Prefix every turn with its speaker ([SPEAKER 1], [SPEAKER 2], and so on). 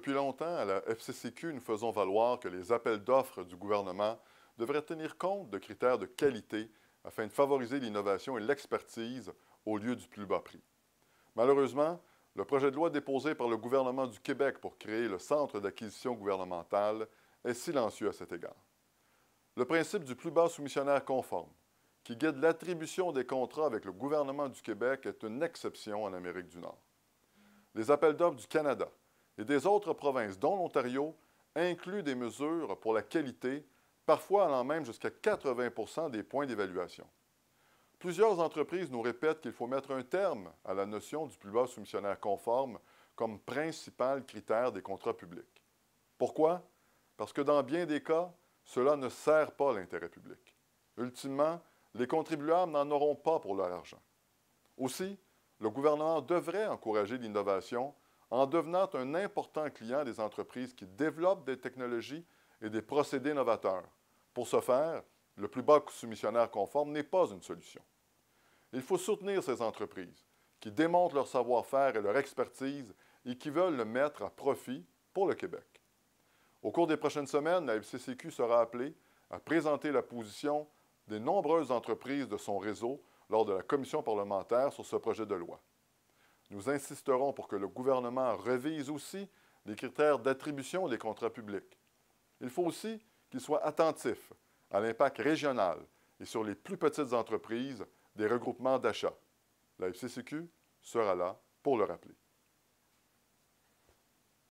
[SPEAKER 1] Depuis longtemps, à la FCCQ, nous faisons valoir que les appels d'offres du gouvernement devraient tenir compte de critères de qualité afin de favoriser l'innovation et l'expertise au lieu du plus bas prix. Malheureusement, le projet de loi déposé par le gouvernement du Québec pour créer le Centre d'acquisition gouvernementale est silencieux à cet égard. Le principe du plus bas soumissionnaire conforme, qui guide l'attribution des contrats avec le gouvernement du Québec, est une exception en Amérique du Nord. Les appels d'offres du Canada et des autres provinces, dont l'Ontario, incluent des mesures pour la qualité, parfois allant même jusqu'à 80 des points d'évaluation. Plusieurs entreprises nous répètent qu'il faut mettre un terme à la notion du plus bas soumissionnaire conforme comme principal critère des contrats publics. Pourquoi? Parce que dans bien des cas, cela ne sert pas l'intérêt public. Ultimement, les contribuables n'en auront pas pour leur argent. Aussi, le gouvernement devrait encourager l'innovation en devenant un important client des entreprises qui développent des technologies et des procédés novateurs. Pour ce faire, le plus bas soumissionnaire conforme n'est pas une solution. Il faut soutenir ces entreprises qui démontrent leur savoir-faire et leur expertise et qui veulent le mettre à profit pour le Québec. Au cours des prochaines semaines, la FCCQ sera appelée à présenter la position des nombreuses entreprises de son réseau lors de la commission parlementaire sur ce projet de loi. Nous insisterons pour que le gouvernement révise aussi les critères d'attribution des contrats publics. Il faut aussi qu'il soit attentif à l'impact régional et sur les plus petites entreprises des regroupements d'achat. La FCCQ sera là pour le rappeler.